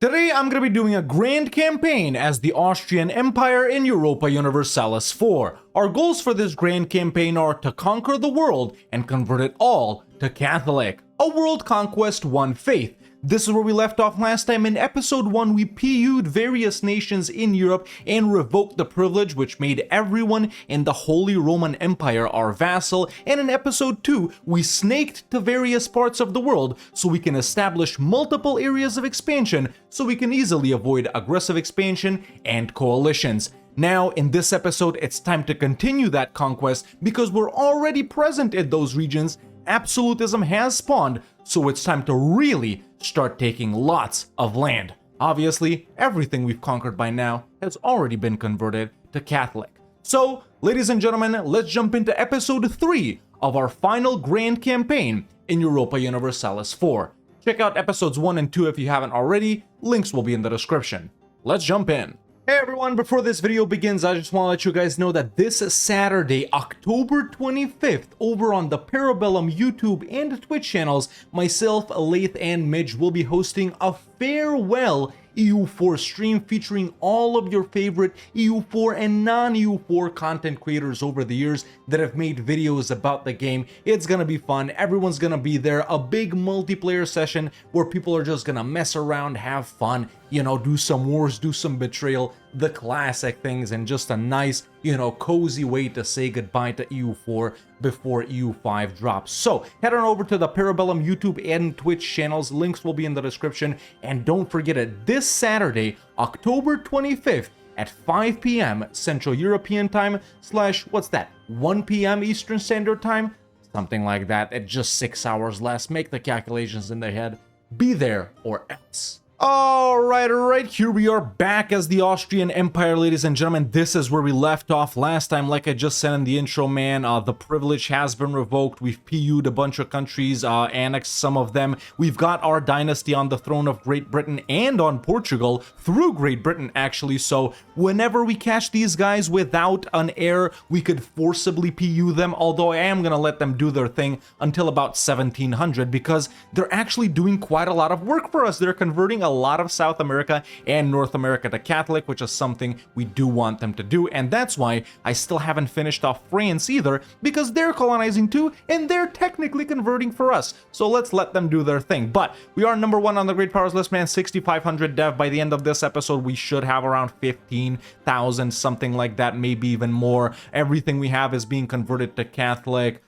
Today I'm going to be doing a grand campaign as the Austrian Empire in Europa Universalis 4. Our goals for this grand campaign are to conquer the world and convert it all to Catholic. A world conquest, one faith. This is where we left off last time. In episode 1, we PU'd various nations in Europe and revoked the privilege which made everyone in the Holy Roman Empire our vassal, and in episode 2, we snaked to various parts of the world so we can establish multiple areas of expansion so we can easily avoid aggressive expansion and coalitions. Now, in this episode, it's time to continue that conquest because we're already present in those regions. Absolutism has spawned, so it's time to really start taking lots of land. Obviously, everything we've conquered by now has already been converted to Catholic. So, ladies and gentlemen, let's jump into episode 3 of our final grand campaign in Europa Universalis 4. Check out episodes 1 and 2 if you haven't already, links will be in the description. Let's jump in. Hey everyone, before this video begins, I just want to let you guys know that this Saturday, October 25th, over on the Parabellum YouTube and Twitch channels, myself, Laith, and Midge will be hosting a farewell EU4 stream featuring all of your favorite EU4 and non-EU4 content creators over the years that have made videos about the game. It's gonna be fun, everyone's gonna be there, a big multiplayer session where people are just gonna mess around, have fun, you know, do some wars, do some betrayal, the classic things, and just a nice, you know, cozy way to say goodbye to EU4 before EU5 drops. So head on over to the Parabellum YouTube and Twitch channels, links will be in the description, and don't forget it, this Saturday, October 25th at 5 p.m. Central European Time / what's that, 1 p.m. Eastern Standard Time? Something like that, at just 6 hours less. Make the calculations in their head. Be there or else. Alright, here we are back as the Austrian Empire, ladies and gentlemen. This is where we left off last time. Like I just said in the intro, man, the privilege has been revoked. We've PU'd a bunch of countries, annexed some of them. We've got our dynasty on the throne of Great Britain and on Portugal, through Great Britain actually, so whenever we catch these guys without an heir, we could forcibly PU them, although I am gonna let them do their thing until about 1700 because they're actually doing quite a lot of work for us. They're converting a lot of South America and North America to Catholic, which is something we do want them to do, and that's why I still haven't finished off France either, because they're colonizing too, and they're technically converting for us, so let's let them do their thing. But we are number 1 on the Great Powers list, man, 6,500 dev. By the end of this episode, we should have around 15,000, something like that, maybe even more. Everything we have is being converted to Catholic.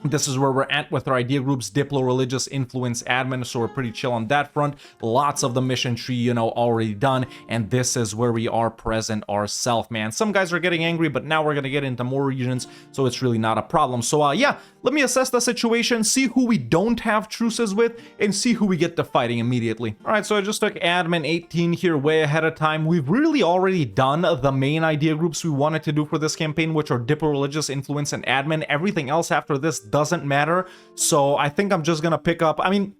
This is where we're at with our idea groups, Diplo, Religious, Influence, Admin, so we're pretty chill on that front. Lots of the mission tree, you know, already done, and this is where we are present ourselves, man. Some guys are getting angry, but now we're gonna get into more regions, so it's really not a problem. So, yeah, let me assess the situation, see who we don't have truces with, and see who we get to fighting immediately. All right, so I just took Admin 18 here way ahead of time. We've really already done the main idea groups we wanted to do for this campaign, which are Diplo, Religious, Influence, and Admin. Everything else after this doesn't matter, so I think I'm just gonna pick up, I mean,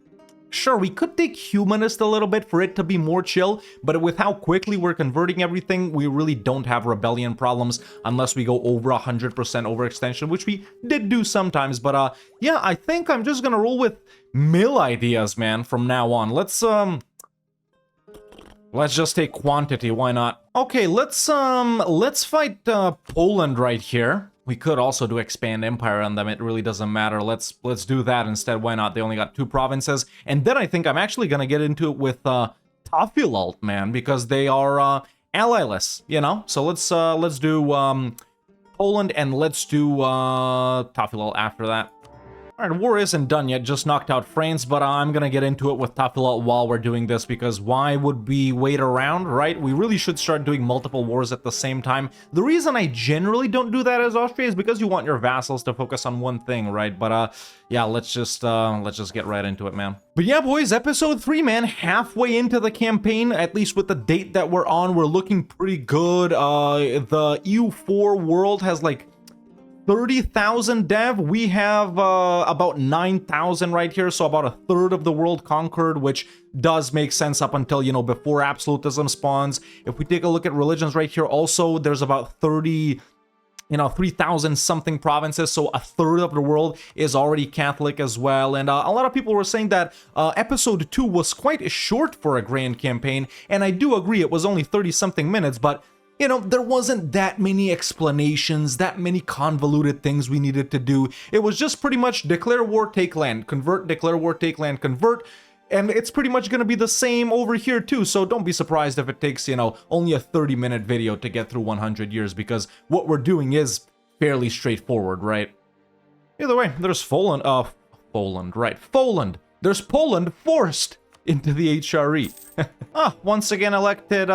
sure, we could take Humanist a little bit for it to be more chill, but with how quickly we're converting everything, we really don't have rebellion problems unless we go over 100% overextension, which we did do sometimes. But yeah, I think I'm just gonna roll with mill ideas, man, from now on. Let's just take quantity, why not? Okay, let's fight Poland right here. We could also do expand empire on them, it really doesn't matter. Let's do that instead, why not? They only got 2 provinces. And then I think I'm actually gonna get into it with Tafilalt, man, because they are allyless, you know? So let's do Poland, and let's do Tafilalt after that. Alright, war isn't done yet, just knocked out France, but I'm gonna get into it with Tafilalt while we're doing this, because why would we wait around, right? We really should start doing multiple wars at the same time. The reason I generally don't do that as Austria is because you want your vassals to focus on one thing, right? But yeah, let's just get right into it, man. But yeah, boys, episode 3, man, halfway into the campaign, at least with the date that we're on, we're looking pretty good. The EU4 world has like 30,000 dev. We have about 9,000 right here, so about a third of the world conquered, which does make sense up until, you know, before absolutism spawns. If we take a look at religions right here, also there's about 30 you know, 3,000 something provinces, so a third of the world is already Catholic as well. And a lot of people were saying that episode 2 was quite short for a grand campaign, and I do agree, it was only 30 something minutes, but you know, there wasn't that many explanations, that many convoluted things we needed to do. It was just pretty much declare war, take land, convert, declare war, take land, convert. And it's pretty much going to be the same over here too, so don't be surprised if it takes, you know, only a 30-minute video to get through 100 years, because what we're doing is fairly straightforward, right? Either way, there's Poland, right, Poland. There's Poland forced into the HRE. Once again elected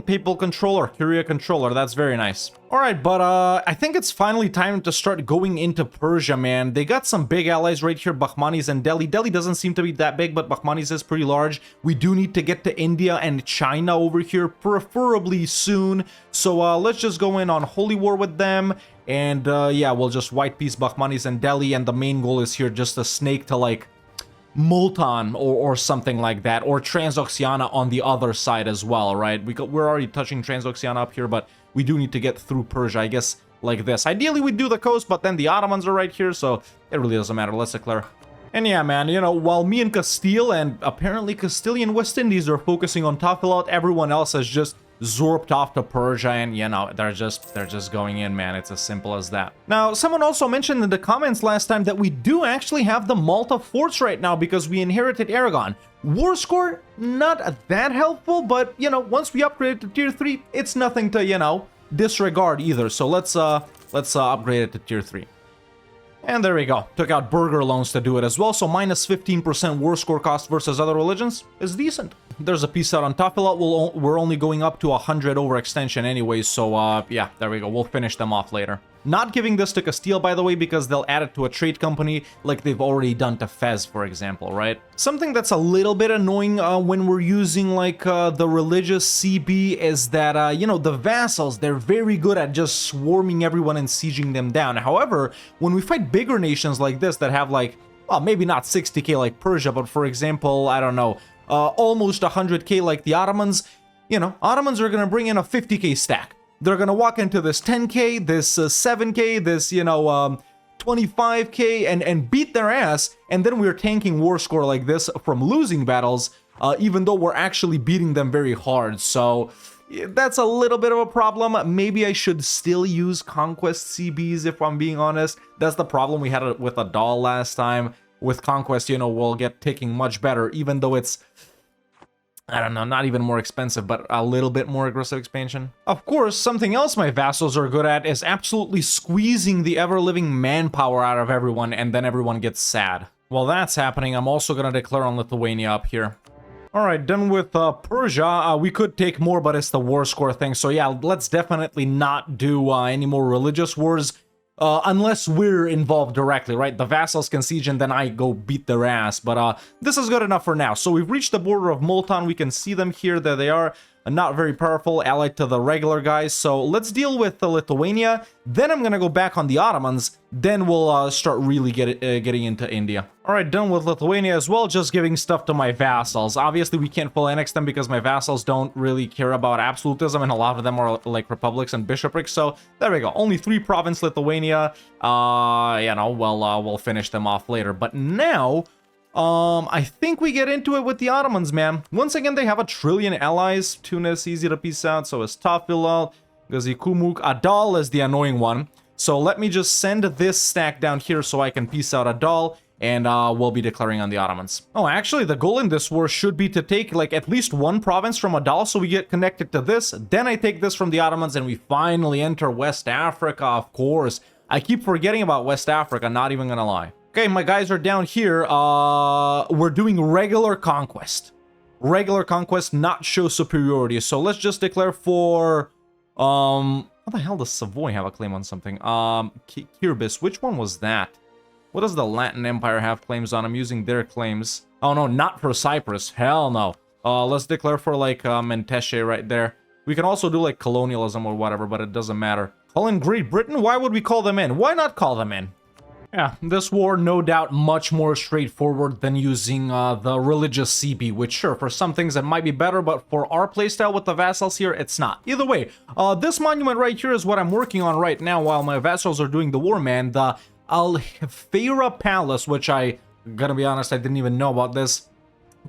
papal controller, Curia controller, that's very nice. Alright, but I think it's finally time to start going into Persia, man. They got some big allies right here, Bakhmanis and Delhi. Delhi doesn't seem to be that big, but Bakhmanis is pretty large. We do need to get to India and China over here, preferably soon. So let's just go in on holy war with them. And yeah, we'll just white peace Bakhmanis and Delhi, and the main goal is here just to snake to like Multan or something like that, or Transoxiana on the other side as well, right? We're already touching Transoxiana up here, but we do need to get through Persia, I guess, like this. Ideally, we'd do the coast, but then the Ottomans are right here, so it really doesn't matter. Let's declare. And yeah, man, you know, while me and Castile and apparently Castilian West Indies are focusing on Tafilot, everyone else has just zorped off to Persia, and you know, they're just going in, man. It's as simple as that. Now, someone also mentioned in the comments last time that we do actually have the Malta forts right now because we inherited Aragon. War score, not that helpful, but you know, once we upgrade it to tier 3, it's nothing to, you know, disregard either. So let's upgrade it to tier 3. And there we go. Took out burger loans to do it as well, so minus 15% war score cost versus other religions is decent. There's a piece out on Tafilot. We're only going up to 100 overextension anyways, so yeah, there we go. We'll finish them off later. Not giving this to Castile, by the way, because they'll add it to a trade company like they've already done to Fez, for example, right? Something that's a little bit annoying when we're using, like, the religious CB is that, you know, the vassals, they're very good at just swarming everyone and sieging them down. However, when we fight bigger nations like this that have, like, well, maybe not 60k like Persia, but for example, I don't know, almost 100k like the Ottomans, you know, Ottomans are going to bring in a 50k stack. They're going to walk into this 10k, this 7k, this, you know, 25k, and beat their ass, and then we're tanking war score like this from losing battles, even though we're actually beating them very hard. So that's a little bit of a problem. Maybe I should still use Conquest CBs if I'm being honest. That's the problem we had with a doll last time. With Conquest, you know, we'll get ticking much better, even though it's, I don't know, not even more expensive, but a little bit more aggressive expansion. Of course, something else my vassals are good at is absolutely squeezing the ever-living manpower out of everyone, and then everyone gets sad. While that's happening, I'm also gonna declare on Lithuania up here. Alright, done with Persia. We could take more, but it's the war score thing, so yeah, let's definitely not do any more religious wars. Unless we're involved directly, right? The vassals can siege and then I go beat their ass, but this is good enough for now. So we've reached the border of Multan. We can see them here. There they are. Not very powerful, allied to the regular guys. So let's deal with Lithuania. Then I'm gonna go back on the Ottomans. Then we'll start really getting into India. All right, done with Lithuania as well. Just giving stuff to my vassals. Obviously, we can't full annex them because my vassals don't really care about absolutism, and a lot of them are like republics and bishoprics. So there we go. Only 3 province Lithuania. You know, we'll finish them off later. But now, I think we get into it with the Ottomans, man. Once again, they have 1 trillion allies. Tunis, easy to piece out. So is Tafilal, Gazikumuk. Adal is the annoying one. So let me just send this stack down here so I can piece out Adal, and we'll be declaring on the Ottomans. Oh, actually, the goal in this war should be to take, like, at least 1 province from Adal so we get connected to this. Then I take this from the Ottomans, and we finally enter West Africa, of course. I keep forgetting about West Africa, not even gonna lie. Okay, my guys are down here. We're doing regular conquest. Regular conquest, not show superiority. So let's just declare for, what the hell does Savoy have a claim on something? Kiribis, which one was that? What does the Latin Empire have claims on? I'm using their claims. Oh no, not for Cyprus. Hell no. Let's declare for like Menteche right there. We can also do like colonialism or whatever, but it doesn't matter. Call in Great Britain? Why would we call them in? Why not call them in? Yeah, this war, no doubt, much more straightforward than using the religious CB, which sure, for some things it might be better, but for our playstyle with the vassals here, it's not. Either way, this monument right here is what I'm working on right now while my vassals are doing the war, man. The Al-Hifera Palace, which I, gonna be honest, I didn't even know about this,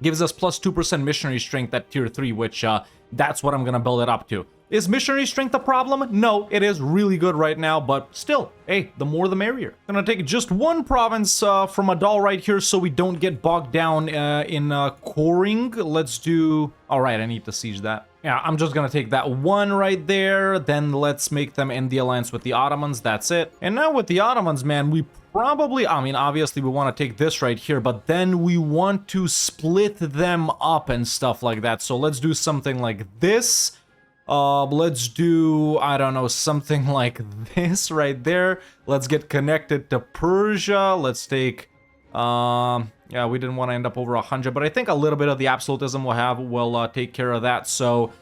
gives us plus 2% missionary strength at tier 3, which that's what I'm gonna build it up to. Is missionary strength a problem? No, it is really good right now, but still, hey, the more the merrier. Gonna take just one province from Adal right here so we don't get bogged down in coring. Let's do... Alright, I need to siege that. Yeah, I'm just gonna take that one right there, then let's make them end the alliance with the Ottomans, that's it. And now with the Ottomans, man, we probably... I mean, obviously we want to take this right here, but then we want to split them up and stuff like that. So let's do something like this. Let's do, I don't know, something like this right there. Let's get connected to Persia. Let's take, yeah, we didn't want to end up over 100, but I think a little bit of the absolutism will take care of that. So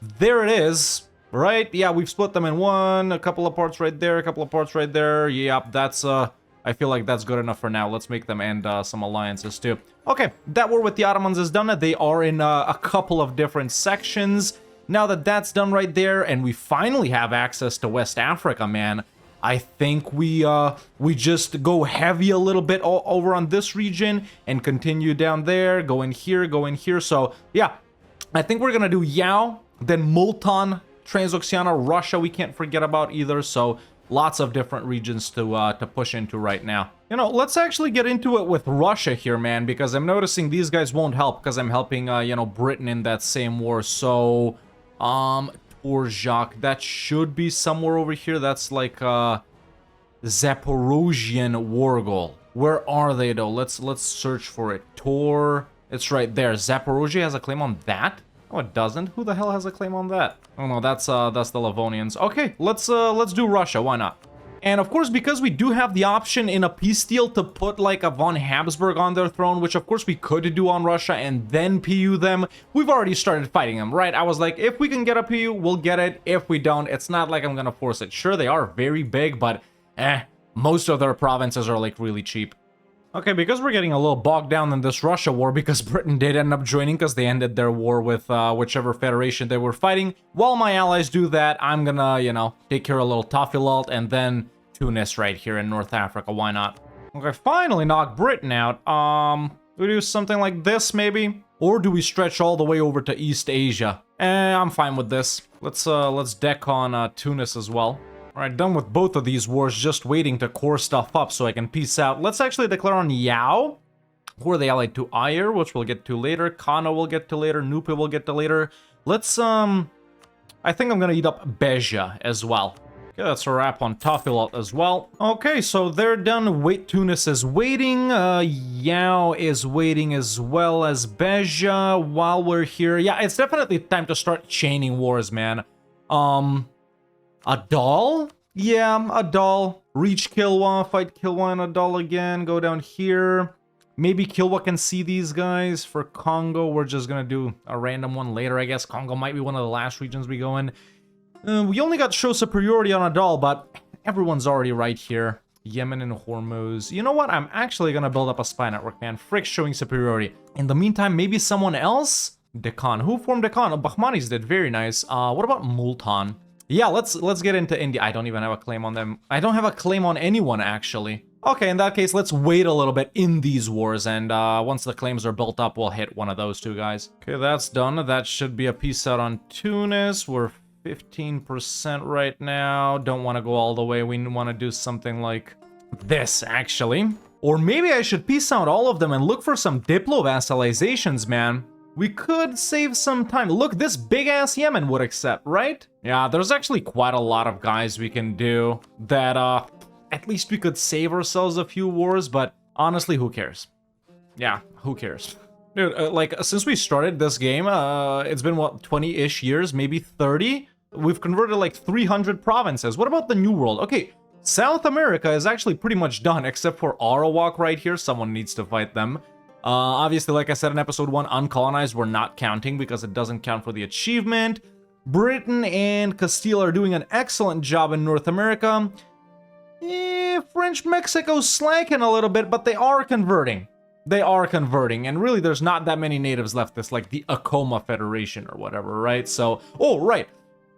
there it is, right? Yeah, we've split them in one, a couple of parts right there, a couple of parts right there. Yep, that's, I feel like that's good enough for now. Let's make them end some alliances too. Okay, that war with the Ottomans is done. They are in a couple of different sections. Now that that's done right there, and we finally have access to West Africa, man, I think we just go heavy a little bit over on this region and continue down there, go in here, go in here. So, yeah, I think we're gonna do Yao, then Multan, Transoxiana, Russia we can't forget about either. So, lots of different regions to push into right now. You know, let's actually get into it with Russia here, man, because I'm noticing these guys won't help because I'm helping, you know, Britain in that same war. So... Torzhok, that should be somewhere over here. That's like Zaporozhian war goal. Where are they though? Let's search for it. It's right there. Zaporozhye has a claim on that? Oh, it doesn't. Who the hell has a claim on that? Oh no, that's the Livonians. Okay, let's do Russia. Why not? And of course, because we do have the option in a peace deal to put like a von Habsburg on their throne, which of course we could do on Russia and then PU them, we've already started fighting them, right? I was like, if we can get a PU, we'll get it. If we don't, it's not like I'm gonna force it. Sure, they are very big, but most of their provinces are like really cheap. Okay, because we're getting a little bogged down in this Russia war, because Britain did end up joining because they ended their war with whichever federation they were fighting. While my allies do that, I'm gonna, you know, take care of a little Tafilalt and then Tunis right here in North Africa. Why not? Okay, finally knock Britain out. We do something like this maybe? Or do we stretch all the way over to East Asia? I'm fine with this. Let's deck on Tunis as well. Alright, done with both of these wars, just waiting to core stuff up so I can peace out. Let's actually declare on Yao, who are they allied to? Ayer, which we'll get to later. Kana we'll get to later. Nupe we'll get to later. Let's, I think I'm gonna eat up Beja as well. Okay, that's a wrap on Tafilalt as well. Okay, so they're done. Wait, Tunis is waiting. Yao is waiting as well as Beja. While we're here, yeah, it's definitely time to start chaining wars, man. Adal? Yeah, Adal. Reach Kilwa, fight Kilwa and Adal again. Go down here. Maybe Kilwa can see these guys. For Congo, we're just gonna do a random one later, I guess. Congo might be one of the last regions we go in. We only got show superiority on Adal, but everyone's already right here. Yemen and Hormuz. You know what? I'm actually gonna build up a spy network, man. Frick showing superiority. In the meantime, maybe someone else? Deccan. Who formed Deccan? Oh, Bahmanis did. Very nice. What about Multan? Yeah, let's get into India. I don't even have a claim on them. I don't have a claim on anyone, actually. Okay, in that case, let's wait a little bit in these wars, and once the claims are built up, we'll hit one of those two guys. Okay, that's done. That should be a peace out on Tunis. We're 15% right now. Don't want to go all the way. We want to do something like this, actually. Or maybe I should peace out all of them and look for some diplo-vassalizations, man. We could save some time. Look, this big-ass Yemen would accept, right? Yeah, there's actually quite a lot of guys we can do that, at least we could save ourselves a few wars, but honestly, who cares? Yeah, who cares? Dude, like, since we started this game, it's been, what, 20-ish years, maybe 30? We've converted, like, 300 provinces. What about the New World? Okay, South America is actually pretty much done, except for Arawak right here. Someone needs to fight them. Obviously, like I said in episode 1, uncolonized we're not counting because it doesn't count for the achievement. Britain and Castile are doing an excellent job in North America. French Mexico's slacking a little bit, but they are converting. They are converting, and really there's not that many natives left. It's like the Acoma Federation or whatever, right? So, oh, right.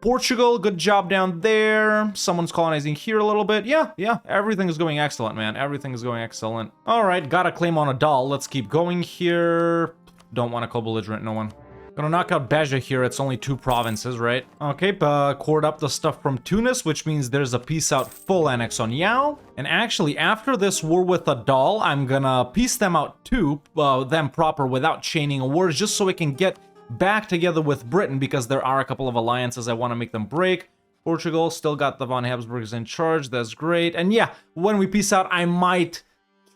Portugal, good job down there. Someone's colonizing here a little bit. Yeah, everything is going excellent, man. Everything is going excellent. All right, got a claim on a doll. Let's keep going here. Don't want to co-belligerent no one. Gonna knock out Beja here. It's only 2 provinces, right? Okay, cored up the stuff from Tunis, which means there's a peace out full annex on Yao. And actually, after this war with a doll, I'm gonna peace them out too, them proper, without chaining a war, just so we can get back together with Britain, because there are a couple of alliances I want to make them break. Portugal still got the von Habsburgs in charge. That's great. And yeah, when we peace out, I might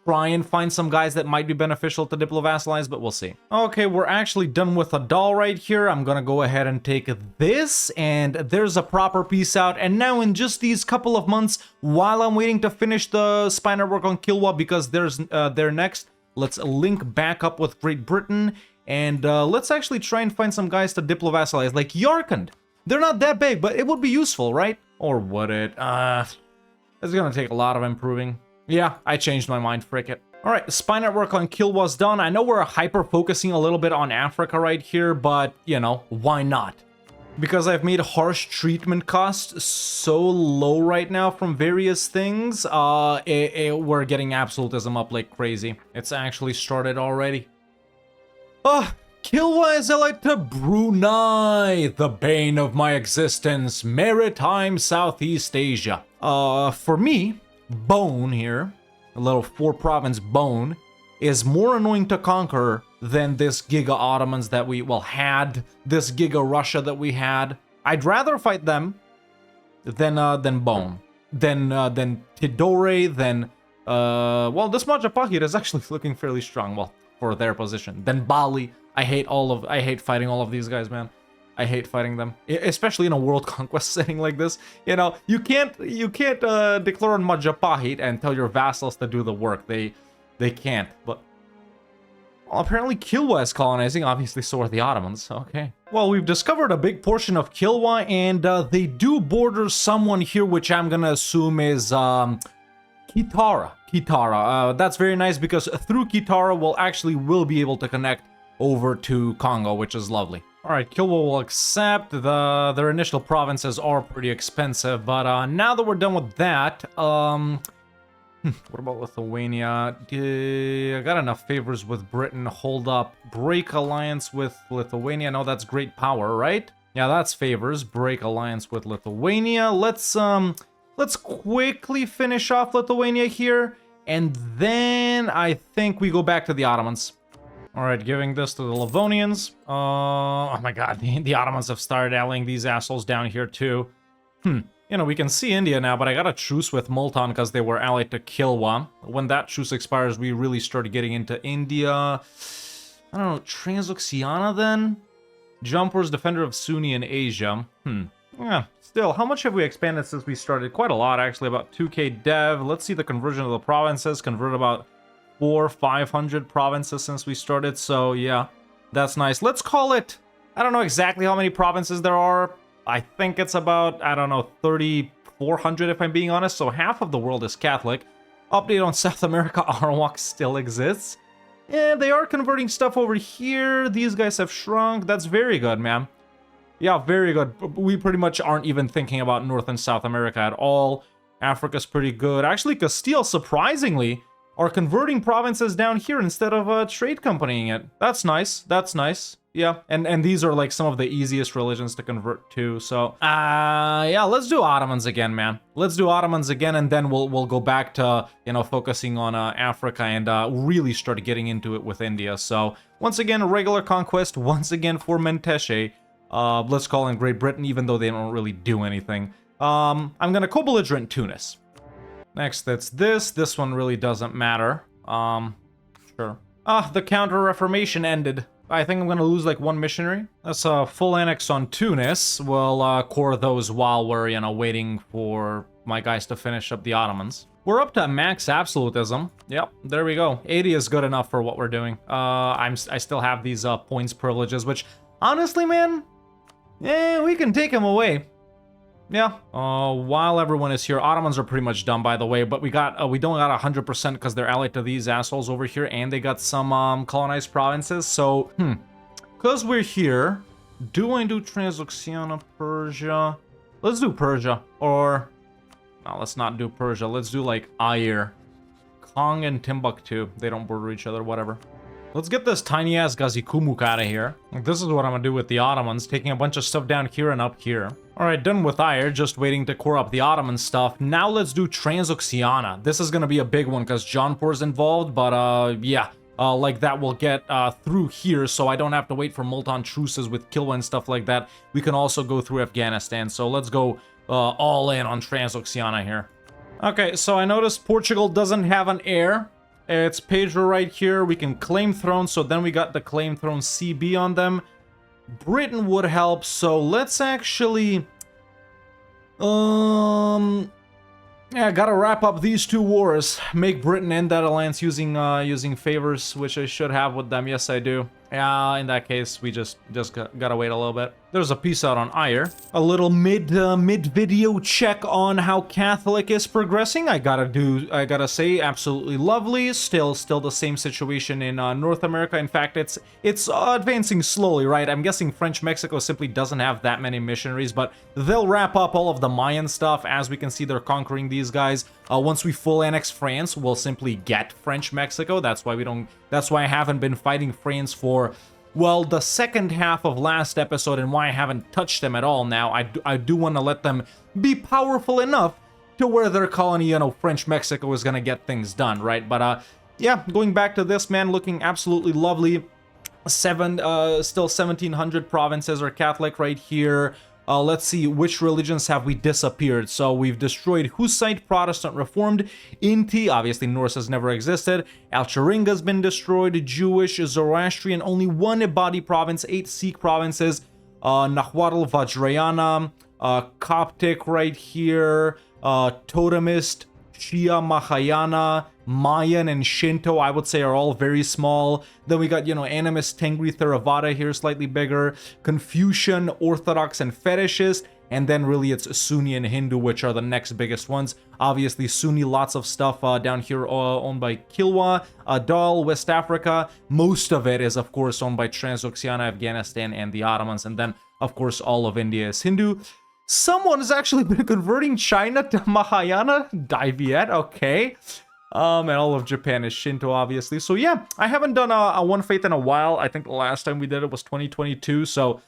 try and find some guys that might be beneficial to diplo-vassalize, but we'll see. Okay, we're actually done with a doll right here. I'm gonna go ahead and take this, and there's a proper peace out. And now in just these couple of months, while I'm waiting to finish the spy network on Kilwa, because they're next, let's link back up with Great Britain, and let's actually try and find some guys to diplo-vassalize, like Yarkand. They're not that big, but it would be useful, right? Or would it? It's gonna take a lot of improving. Yeah, I changed my mind, frick it. All right, spy network on Kilwa's done. I know we're hyper-focusing a little bit on Africa right here, but, you know, why not? Because I've made harsh treatment costs so low right now from various things, we're getting absolutism up like crazy. It's actually started already. Kilwa is allied to Brunei, the bane of my existence, maritime Southeast Asia. For me, Bone here, a little 4-province Bone, is more annoying to conquer than this Giga Ottomans that we, had, this Giga Russia that we had. I'd rather fight them than Bone, than Tidore, than, this Majapahit is actually looking fairly strong, well, for their position. Then Bali. I hate fighting all of these guys, man. I hate fighting them, especially in a world conquest setting like this. You know, you can't declare on Majapahit and tell your vassals to do the work. They can't. But well, apparently Kilwa is colonizing. Obviously, so are the Ottomans. Okay. Well, we've discovered a big portion of Kilwa, and they do border someone here, which I'm gonna assume is Kitara. That's very nice, because through Kitara we'll be able to connect over to Congo, which is lovely. All right, Kilwa will accept. Their initial provinces are pretty expensive, but now that we're done with that, what about Lithuania? I got enough favors with Britain. Hold up. Break alliance with Lithuania. No, that's great power, right? Yeah, that's favors. Break alliance with Lithuania. Let's quickly finish off Lithuania here, and then I think we go back to the Ottomans. All right, giving this to the Livonians. Oh my god, the Ottomans have started allying these assholes down here too. You know, we can see India now, but I got a truce with Multan because they were allied to Kilwa. When that truce expires, we really start getting into India. I don't know, Transoxiana then? Jampur's defender of Sunni in Asia. Yeah, still, how much have we expanded since we started? Quite a lot, actually, about 2k dev. Let's see the conversion of the provinces. Convert about 500 provinces since we started, so yeah, that's nice. Let's call it, I don't know exactly how many provinces there are. I think it's about, I don't know, 3,400 if I'm being honest, so half of the world is Catholic. Update on South America, Arawak still exists. Yeah, they are converting stuff over here. These guys have shrunk. That's very good, man. Yeah, very good. We pretty much aren't even thinking about North and South America at all. Africa's pretty good. Actually, Castile, surprisingly, are converting provinces down here instead of trade companying it. That's nice. That's nice. Yeah, and these are like some of the easiest religions to convert to. So, yeah, let's do Ottomans again, man. Let's do Ottomans again, and then we'll go back to, you know, focusing on Africa and really start getting into it with India. So once again, regular conquest. Once again for Menteche. Let's call in Great Britain, even though they don't really do anything. I'm gonna co-belligerent Tunis. Next, that's this. This one really doesn't matter. Sure. The Counter-Reformation ended. I think I'm gonna lose like 1 missionary. That's a full annex on Tunis. We'll core those while we're, you know, waiting for my guys to finish up the Ottomans. We're up to max absolutism. Yep, there we go. 80 is good enough for what we're doing. I still have these points privileges, which honestly, man, we can take them away. Yeah. While everyone is here, Ottomans are pretty much done, by the way, but we don't got 100% because they're allied to these assholes over here, and they got some colonized provinces. So, because we're here, do I do Transoxiana, Persia? Let's do Persia, or no, let's not do Persia. Let's do like Ayer, Kong, and Timbuktu. They don't border each other, whatever. Let's get this tiny-ass Gazikumuk out of here. This is what I'm gonna do with the Ottomans, taking a bunch of stuff down here and up here. Alright, done with Ayer, just waiting to core up the Ottoman stuff. Now let's do Transoxiana. This is gonna be a big one because Jaunpur's involved, but yeah. Like that will get through here, so I don't have to wait for Multan truces with Kilwa and stuff like that. We can also go through Afghanistan, so let's go all in on Transoxiana here. Okay, so I noticed Portugal doesn't have an heir. It's Pedro right here. We can claim throne, so then we got the claim throne CB on them. Britain would help, so let's actually... Yeah, gotta wrap up these two wars. Make Britain end that alliance using using favors, which I should have with them. Yes, I do. Yeah, in that case, we just gotta wait a little bit. There's a piece out on Ayer. A little mid-video check on how Catholic is progressing. I gotta say, absolutely lovely. Still the same situation in North America. In fact, it's advancing slowly, right? I'm guessing French Mexico simply doesn't have that many missionaries, but they'll wrap up all of the Mayan stuff. As we can see, they're conquering these guys. Once we full annex France, we'll simply get French Mexico. That's why I haven't been fighting France for, well, the second half of last episode, and why I haven't touched them at all now. I do want to let them be powerful enough to where their colony, you know, French Mexico is gonna get things done, right? But yeah, going back to this, man, looking absolutely lovely. Still 1,700 provinces are Catholic right here. Let's see, which religions have we disappeared? So we've destroyed Hussite, Protestant, Reformed, Inti, obviously Norse has never existed, Al-Sharinga's been destroyed, Jewish, Zoroastrian, only one Ibadi province, 8 Sikh provinces, Nahuatl, Vajrayana, Coptic right here, Totemist, Shia, Mahayana, Mayan, and Shinto, I would say, are all very small. Then we got, you know, Animist, Tengri, Theravada here, slightly bigger. Confucian, Orthodox, and Fetishist. And then really it's Sunni and Hindu, which are the next biggest ones. Obviously Sunni, lots of stuff down here owned by Kilwa, Adal, West Africa. Most of it is, of course, owned by Transoxiana, Afghanistan, and the Ottomans. And then, of course, all of India is Hindu. Someone has actually been converting China to Mahayana. Diviet, okay. And all of Japan is Shinto, obviously. So yeah, I haven't done a One Faith in a while. I think the last time we did it was 2022. So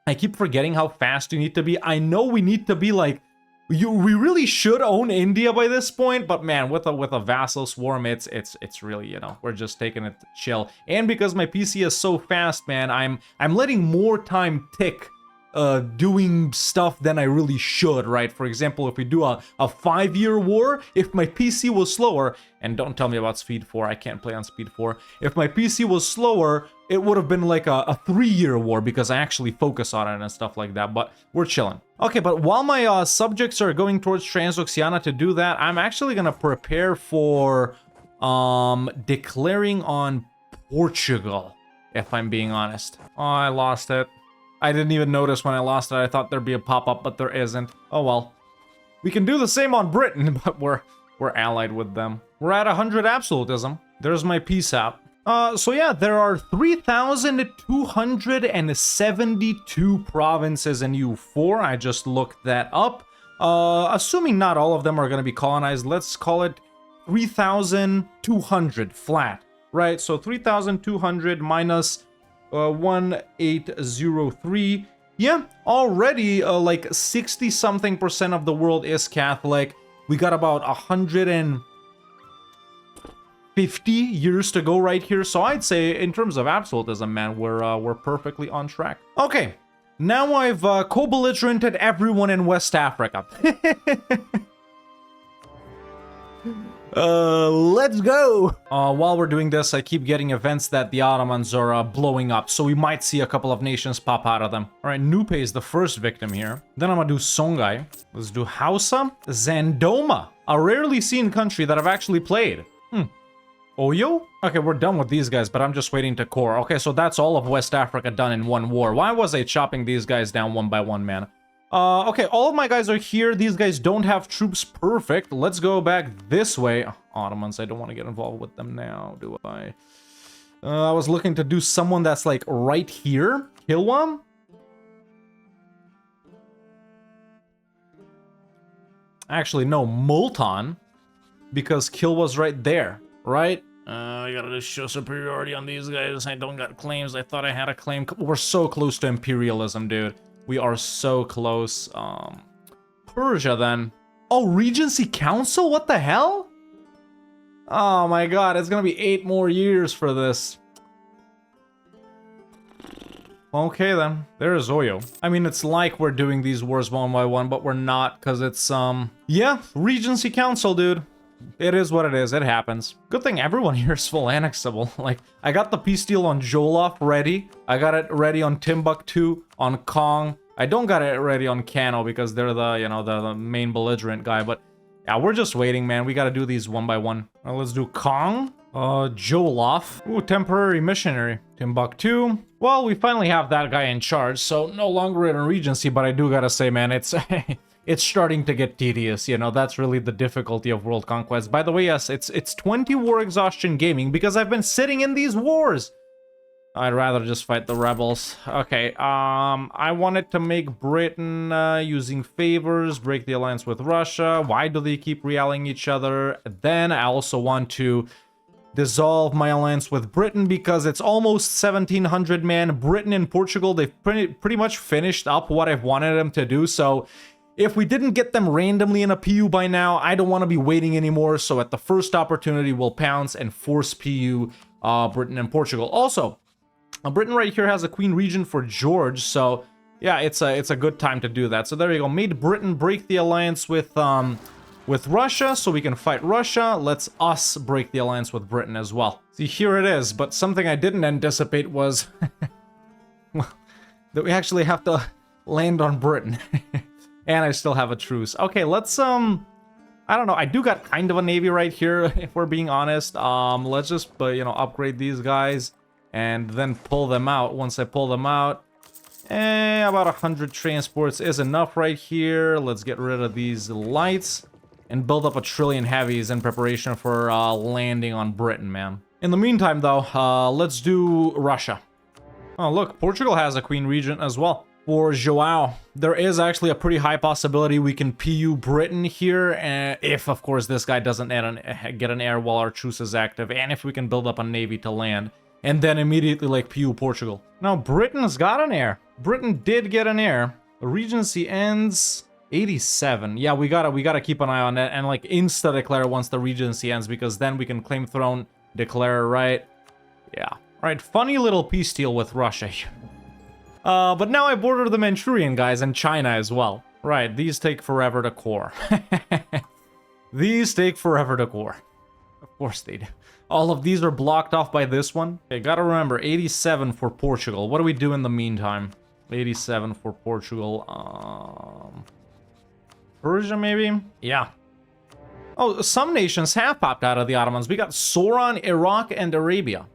I keep forgetting how fast you need to be. I know we need to be like, we really should own India by this point. But man, with a vassal swarm, it's really, you know, we're just taking it chill. And because my PC is so fast, man, I'm letting more time tick. Doing stuff than I really should, right? For example, if we do a 5-year war, if my PC was slower, and don't tell me about Speed 4, I can't play on Speed 4. If my PC was slower, it would have been like a 3-year war because I actually focus on it and stuff like that, but we're chilling. Okay, but while my subjects are going towards Transoxiana to do that, I'm actually gonna prepare for declaring on Portugal, if I'm being honest. Oh, I lost it. I didn't even notice when I lost it. I thought there'd be a pop-up, but there isn't. Oh well. We can do the same on Britain, but we're allied with them. We're at 100 absolutism. There's my peace out. So yeah, there are 3,272 provinces in EU4. I just looked that up. Assuming not all of them are going to be colonized, let's call it 3,200 flat, right? So 3,200 minus 1803. Yeah, already like 60-something% of the world is Catholic. We got about 150 years to go right here. So I'd say in terms of absolutism, man, we're perfectly on track. Okay, now I've co-belligerented everyone in West Africa. Let's go! While we're doing this, I keep getting events that the Ottomans are blowing up, so we might see a couple of nations pop out of them. Alright, Nupe is the first victim here. Then I'm gonna do Songhai. Let's do Hausa. Zandoma, a rarely seen country that I've actually played. Oyo? Okay, we're done with these guys, but I'm just waiting to core. Okay, so that's all of West Africa done in one war. Why was I chopping these guys down one by one, man? Okay, all of my guys are here. These guys don't have troops. Perfect. Let's go back this way. Ottomans, I don't want to get involved with them now, do I? I was looking to do someone that's like right here. Kilwa? Actually, no, Multan. Because Kilwa's right there, right? I gotta just show superiority on these guys. I don't got claims. I thought I had a claim. We're so close to imperialism, dude. We are so close. Persia, then. Oh, Regency Council? What the hell? Oh my god, it's gonna be 8 more years for this. Okay, then. There's Oyo. I mean, it's like we're doing these wars one by one, but we're not, because it's, yeah, Regency Council, dude. It is what it is. It happens. Good thing everyone here is full annexable. Like, I got the peace deal on Jolof ready. I got it ready on Timbuktu, on Kong. I don't got it ready on Kano because they're the, you know, the main belligerent guy. But, yeah, we're just waiting, man. We gotta do these one by one. Let's do Kong. Jolof. Ooh, temporary missionary. Timbuktu. Well, we finally have that guy in charge, so no longer in a regency, but I do gotta say, man, it's... It's starting to get tedious, you know, that's really the difficulty of World Conquest. By the way, yes, it's 20 war exhaustion gaming because I've been sitting in these wars. I'd rather just fight the rebels. Okay, I wanted to make Britain using favors, break the alliance with Russia. Why do they keep rallying each other? Then I also want to dissolve my alliance with Britain because it's almost 1,700 man. Britain and Portugal, they've pretty much finished up what I've wanted them to do, so... If we didn't get them randomly in a PU by now, I don't want to be waiting anymore, so at the first opportunity, we'll pounce and force PU Britain and Portugal. Also, Britain right here has a queen regent for George, so yeah, it's a good time to do that. So there you go. Made Britain break the alliance with Russia, so we can fight Russia. Let's us break the alliance with Britain as well. See, here it is, but something I didn't anticipate was well, that we actually have to land on Britain. And I still have a truce. Okay, let's, I don't know. I do got kind of a navy right here, if we're being honest. Let's just, you know, upgrade these guys and then pull them out. Once I pull them out, about 100 transports is enough right here. Let's get rid of these lights and build up 1 trillion heavies in preparation for landing on Britain, man. In the meantime, though, let's do Russia. Oh, look, Portugal has a queen regent as well. For Joao, there is actually a pretty high possibility we can PU Britain here, if, of course, this guy doesn't get an air while our truce is active, and if we can build up a navy to land, and then immediately, like, PU Portugal. Now, Britain's got an air. Britain did get an air. The regency ends 87. Yeah, we gotta keep an eye on that, and, like, insta-declare once the regency ends, because then we can claim throne, declare, right? Yeah. Alright, funny little peace deal with Russia here. But now I border the Manchurian guys and China as well. Right, these take forever to core. These take forever to core. Of course they do. All of these are blocked off by this one. Okay, gotta remember, 87 for Portugal. What do we do in the meantime? 87 for Portugal. Persia, maybe? Yeah. Oh, some nations have popped out of the Ottomans. We got Sauron, Iraq, and Arabia.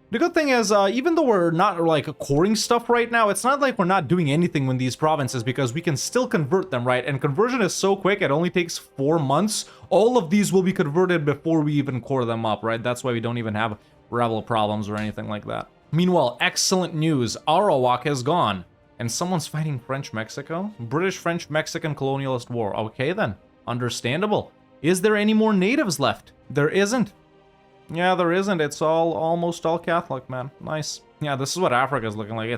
The good thing is, even though we're not, like, coring stuff right now, it's not like we're not doing anything with these provinces, because we can still convert them, right? And conversion is so quick, it only takes 4 months. All of these will be converted before we even core them up, right? That's why we don't even have rebel problems or anything like that. Meanwhile, excellent news. Arawak is gone. And someone's fighting French-Mexico? British-French-Mexican colonialist war. Okay, then. Understandable. Is there any more natives left? There isn't. Yeah, there isn't. It's almost all Catholic, man. Nice. Yeah, this is what Africa is looking like.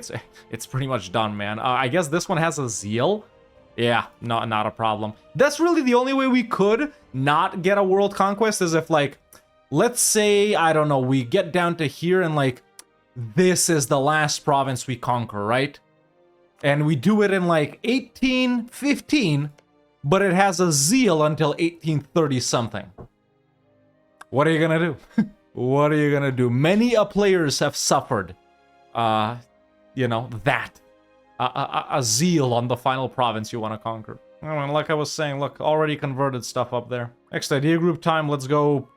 It's pretty much done, man. I guess this one has a zeal. Yeah, not a problem. That's really the only way we could not get a world conquest is if, like, let's say, I don't know, we get down to here and, like, this is the last province we conquer, right? And we do it in, like, 1815, but it has a zeal until 1830 something. What are you gonna do? What are you gonna do? Many players have suffered, you know, that. A zeal on the final province you want to conquer. I mean, like I was saying, look, already converted stuff up there. Next idea group time, let's go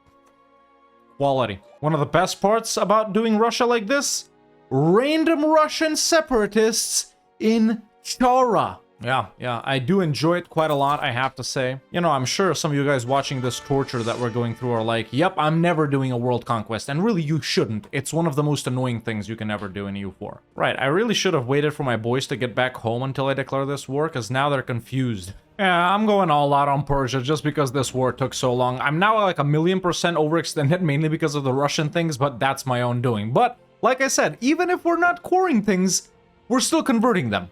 quality. One of the best parts about doing Russia like this? Random Russian separatists in Chara. Yeah, I do enjoy it quite a lot, I have to say. You know, I'm sure some of you guys watching this torture that we're going through are like, yep, I'm never doing a world conquest. And really, you shouldn't. It's one of the most annoying things you can ever do in EU4. Right, I really should have waited for my boys to get back home until I declare this war, because now they're confused. Yeah, I'm going all out on Persia just because this war took so long. I'm now like 1,000,000% overextended, mainly because of the Russian things, but that's my own doing. But, like I said, even if we're not coring things, we're still converting them.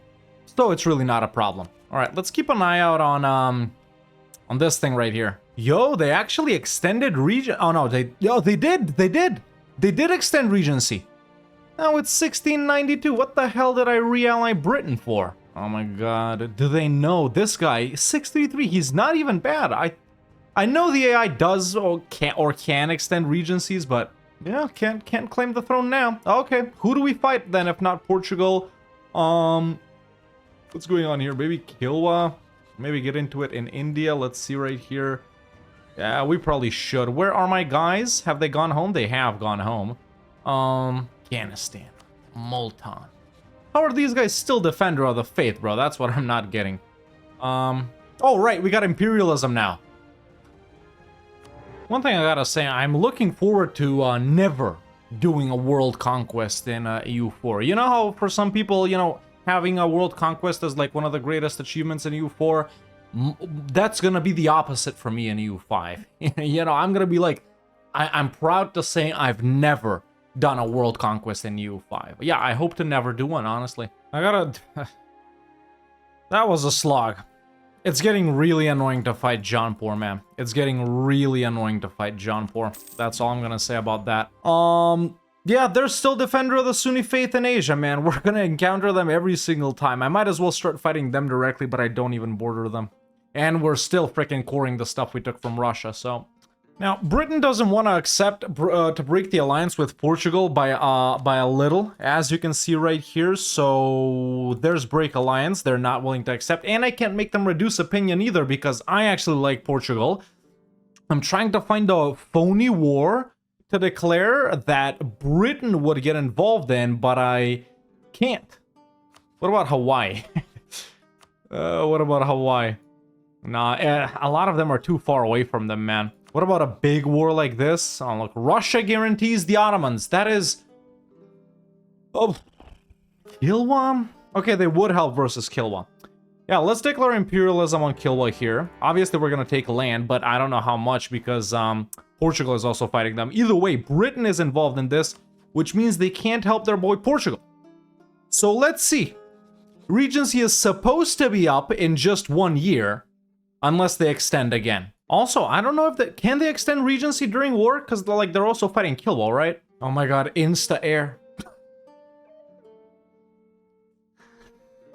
So it's really not a problem. All right, let's keep an eye out on this thing right here. Yo, they actually extended region. Oh no, they did extend regency. Now it's 1692. What the hell did I re-ally Britain for? Oh my god, do they know this guy 633? He's not even bad. I know the AI does or can extend regencies, but yeah, can't claim the throne now. Okay, who do we fight then if not Portugal? What's going on here? Maybe Kilwa? Maybe get into it in India. Let's see right here. Yeah, we probably should. Where are my guys? Have they gone home? They have gone home. Afghanistan. Multan. How are these guys still Defender of the Faith, bro? That's what I'm not getting. Oh, right. We got imperialism now. One thing I gotta say, I'm looking forward to never doing a world conquest in EU4. You know how for some people, you know, having a world conquest is like one of the greatest achievements in EU4. That's gonna be the opposite for me in EU5. You know, I'm gonna be like, I'm proud to say I've never done a world conquest in EU5. Yeah, I hope to never do one, honestly. I gotta... That was a slog. It's getting really annoying to fight Jaunpur, man. It's getting really annoying to fight Jaunpur. That's all I'm gonna say about that. Yeah, they're still Defender of the Sunni faith in Asia, man. We're gonna encounter them every single time. I might as well start fighting them directly, but I don't even border them. And we're still freaking coring the stuff we took from Russia, so... Now, Britain doesn't want to accept to break the alliance with Portugal by a little, as you can see right here. So there's break alliance. They're not willing to accept, and I can't make them reduce opinion either because I actually like Portugal. I'm trying to find a phony war to declare that Britain would get involved in, but I can't. What about Hawaii? What about Hawaii? Nah, a lot of them are too far away from them, man. What about a big war like this? Oh, look, Russia guarantees the Ottomans. That is... Oh, Kilwa? Okay, they would help versus Kilwa. Yeah, let's declare imperialism on Kilwa here. Obviously, we're going to take land, but I don't know how much because Portugal is also fighting them. Either way, Britain is involved in this, which means they can't help their boy Portugal. So let's see. Regency is supposed to be up in just 1 year, unless they extend again. Also, I don't know if they... Can they extend Regency during war? Because they're also fighting Kilwa, right? Oh my god, insta-air.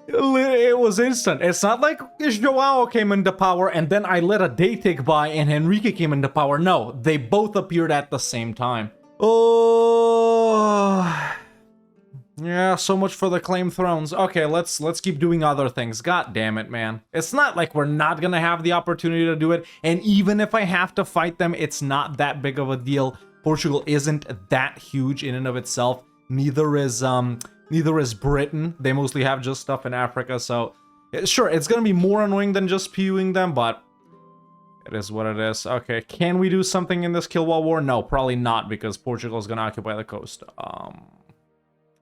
It was instant. It's not like Joao came into power and then I let a day tick by and Henrique came into power. No, they both appeared at the same time. Oh... Yeah, so much for the claim thrones. Okay, let's keep doing other things. God damn it, man. It's not like we're not gonna have the opportunity to do it, and even if I have to fight them, it's not that big of a deal. Portugal isn't that huge in and of itself. Neither is Britain. They mostly have just stuff in Africa, so sure, it's gonna be more annoying than just spewing them, but it is what it is. Okay, can we do something in this Kilwa war? No, probably not, because Portugal is gonna occupy the coast.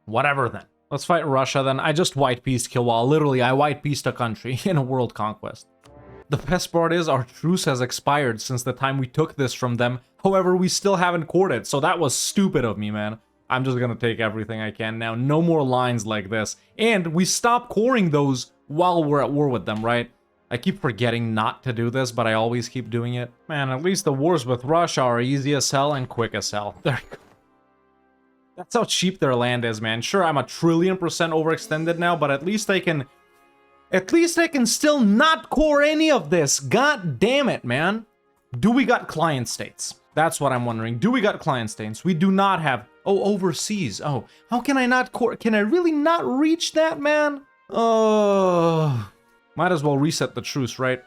Whatever then. Let's fight Russia then. I just white pieced Kilwa. Literally, I white pieced a country in a world conquest. The best part is our truce has expired since the time we took this from them. However, we still haven't courted, so that was stupid of me, man. I'm just gonna take everything I can now. No more lines like this. And we stop coring those while we're at war with them, right? I keep forgetting not to do this, but I always keep doing it. Man, at least the wars with Russia are easy as hell and quick as hell. There you go. That's how cheap their land is, man. Sure, I'm 1,000,000,000% overextended now, but at least I can still not core any of this. God damn it, man. Do we got client states? That's what I'm wondering. Do we got client states? We do not have... Oh, overseas. Oh, how can I not core... Can I really not reach that, man? Oh... Might as well reset the truce, right?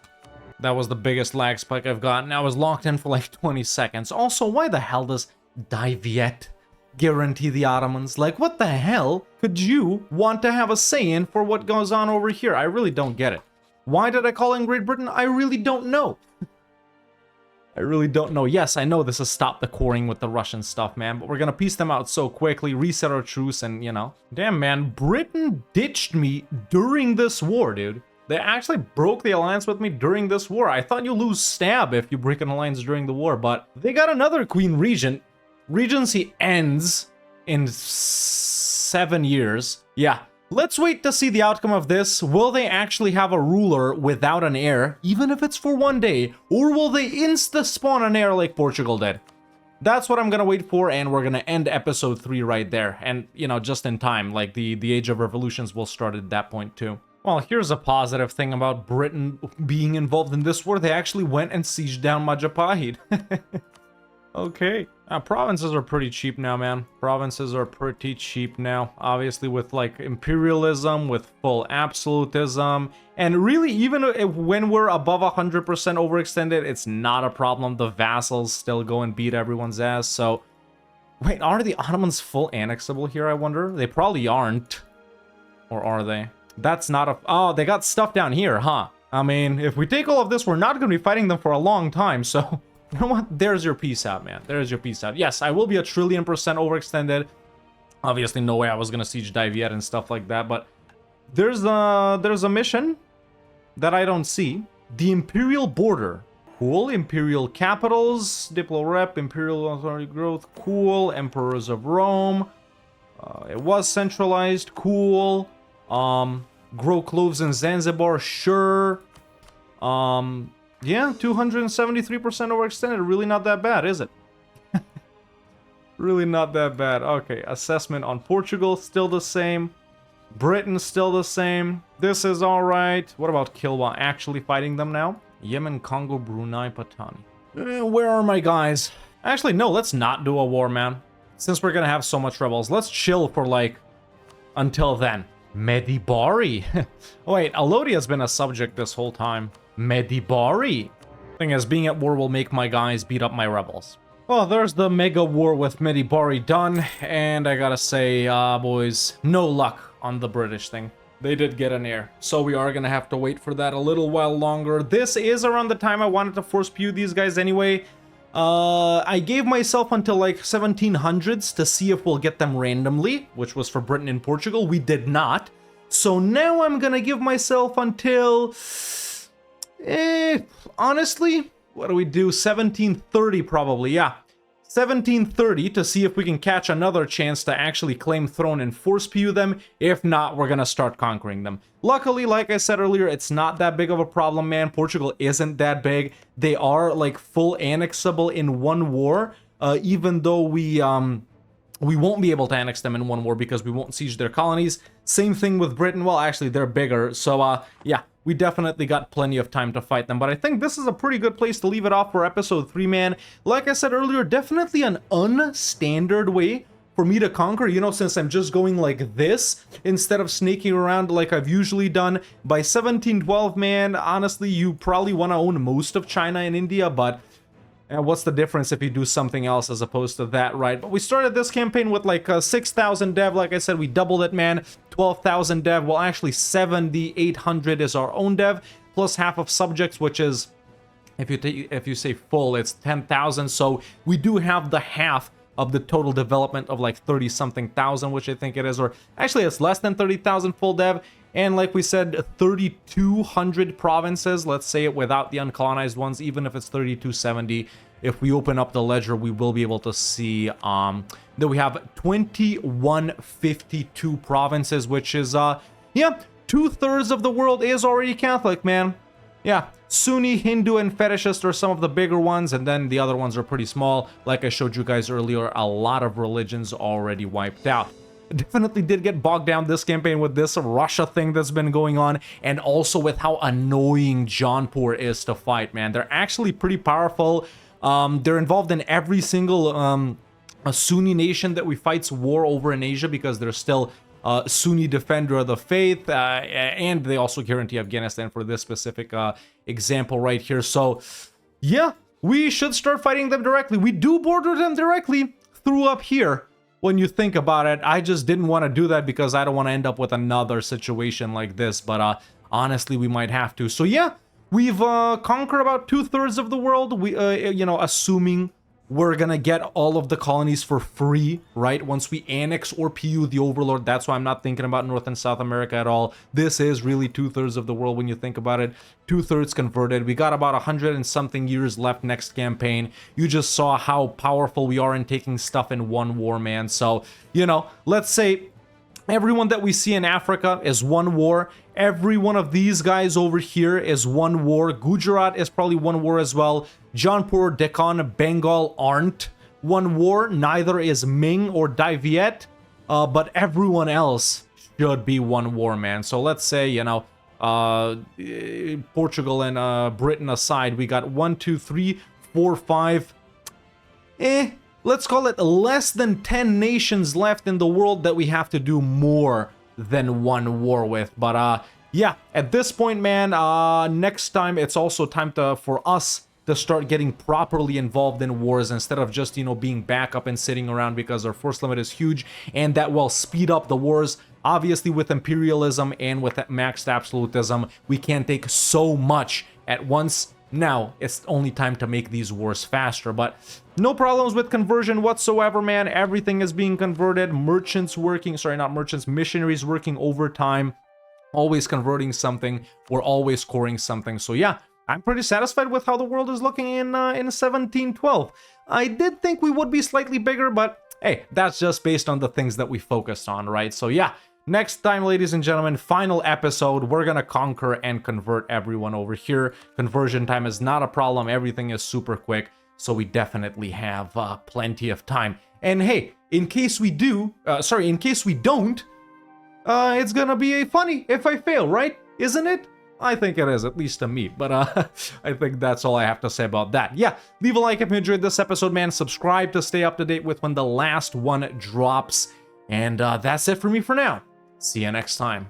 That was the biggest lag spike I've gotten. I was locked in for like 20 seconds. Also, why the hell does Diviet guarantee the Ottomans. Like, what the hell could you want to have a say in for what goes on over here? I really don't get it. Why did I call in Great Britain? I really don't know. I really don't know. Yes, I know this has stopped the coring with the Russian stuff, man, but we're gonna piece them out so quickly, reset our truce, and, you know. Damn, man, Britain ditched me during this war, dude. They actually broke the alliance with me during this war. I thought you lose stab if you break an alliance during the war, but they got another queen regent. Regency ends in 7 years. Yeah. Let's wait to see the outcome of this. Will they actually have a ruler without an heir, even if it's for 1 day, or will they insta-spawn an heir like Portugal did? That's what I'm gonna wait for, and we're gonna end episode 3 right there. And, you know, just in time, like the Age of Revolutions will start at that point too. Well, here's a positive thing about Britain being involved in this war. They actually went and sieged down Majapahit. Okay. Provinces are pretty cheap now, man. Provinces are pretty cheap now. Obviously with like imperialism, with full absolutism. And really, even when we're above 100% overextended, it's not a problem. The vassals still go and beat everyone's ass. So, wait, are the Ottomans full annexable here, I wonder? They probably aren't. Or are they? That's not a... Oh, they got stuff down here, huh? I mean, if we take all of this, we're not going to be fighting them for a long time, so... You know what? There's your peace out, man. There's your peace out. Yes, I will be 1,000,000,000% overextended. Obviously, no way I was going to siege Diviet and stuff like that, but... There's a mission that I don't see. The Imperial Border. Cool. Imperial Capitals. Diplo Rep. Imperial Authority Growth. Cool. Emperors of Rome. It was centralized. Cool. Grow cloves in Zanzibar, sure. Yeah, 273% overextended. Really not that bad, is it? Really not that bad. Okay, assessment on Portugal, still the same. Britain, still the same. This is alright. What about Kilwa? Actually fighting them now? Yemen, Congo, Brunei, Patani. Where are my guys? Actually, no, let's not do a war, man. Since we're gonna have so much rebels, let's chill for, like, until then. Medibari. Wait, Alodia's been a subject this whole time. Medibari. Thing is, being at war will make my guys beat up my rebels. Well, there's the mega war with Medibari done, and I gotta say, boys, no luck on the British thing. They did get an heir, so we are gonna have to wait for that a little while longer. This is around the time I wanted to force pew these guys anyway. I gave myself until like 1700s to see if we'll get them randomly, which was for Britain and Portugal. We did not. So now I'm gonna give myself until... honestly, what do we do? 1730 probably, yeah. 1730 to see if we can catch another chance to actually claim throne and force pew them. If not, we're gonna start conquering them. Luckily, like I said earlier, it's not that big of a problem, man. Portugal isn't that big. They are like full annexable in one war, even though we won't be able to annex them in one war because we won't siege their colonies. Same thing with Britain. Well, actually, they're bigger. So, yeah, we definitely got plenty of time to fight them. But I think this is a pretty good place to leave it off for episode 3, man. Like I said earlier, definitely an unstandard way for me to conquer, you know, since I'm just going like this instead of snaking around like I've usually done. By 1712, man, honestly, you probably want to own most of China and India, but... And what's the difference if you do something else as opposed to that, right? But we started this campaign with like 6,000 dev. Like I said, we doubled it, man. 12,000 dev. Well, actually 7,800 is our own dev, plus half of subjects, which is, if you say full, it's 10,000. So we do have the half of the total development of like 30-something thousand, which I think it is. Or actually, it's less than 30,000 full dev. And like we said, 3,200 provinces, let's say it without the uncolonized ones, even if it's 3,270. If we open up the ledger, we will be able to see that we have 2,152 provinces, which is, yeah, 2/3 of the world is already Catholic, man. Yeah, Sunni, Hindu, and Fetishist are some of the bigger ones, and then the other ones are pretty small. Like I showed you guys earlier, a lot of religions already wiped out. Definitely did get bogged down this campaign with this Russia thing that's been going on, and also with how annoying Jaunpur is to fight, man. They're actually pretty powerful. They're involved in every single a Sunni nation that we fights war over in Asia because they're still Sunni defender of the faith, and they also guarantee Afghanistan for this specific example right here. So, yeah, we should start fighting them directly. We do border them directly through up here. when you think about it. I just didn't want to do that because I don't want to end up with another situation like this, but honestly, we might have to. So yeah, we've conquered about 2/3 of the world. We, you know, assuming we're gonna get all of the colonies for free, right? Once we annex or PU the Overlord. That's why I'm not thinking about North and South America at all. This is really 2/3 of the world when you think about it. 2/3 converted. We got about 100 and something years left next campaign. You just saw how powerful we are in taking stuff in one war, man. So, you know, let's say everyone that we see in Africa is one war. Every one of these guys over here is one war. Gujarat is probably one war as well. Jaunpur, Deccan, Bengal aren't one war. Neither is Ming or Dai Viet. But everyone else should be one war, man. So let's say, you know, Portugal and Britain aside, we got 1, 2, 3, 4, 5. Let's call it less than 10 nations left in the world that we have to do more than one war with. But yeah, at this point, man, next time it's also time for us to start getting properly involved in wars instead of just, you know, being backup and sitting around, because our force limit is huge and that will speed up the wars. Obviously, with imperialism and with maxed absolutism, we can't take so much at once. Now, it's only time to make these wars faster, but no problems with conversion whatsoever, man. Everything is being converted. Merchants working, sorry, not merchants, missionaries working overtime, always converting something. We're always coring something. So yeah, I'm pretty satisfied with how the world is looking in 1712. I did think we would be slightly bigger, but hey, that's just based on the things that we focused on, right? So yeah, next time, ladies and gentlemen, final episode, we're gonna conquer and convert everyone over here. Conversion time is not a problem. Everything is super quick, so we definitely have plenty of time. And hey, in case we do, in case we don't, it's gonna be funny if I fail, right? Isn't it? I think it is, at least to me, but I think that's all I have to say about that. Yeah, leave a like if you enjoyed this episode, man. Subscribe to stay up to date with when the last one drops. And that's it for me for now. See you next time.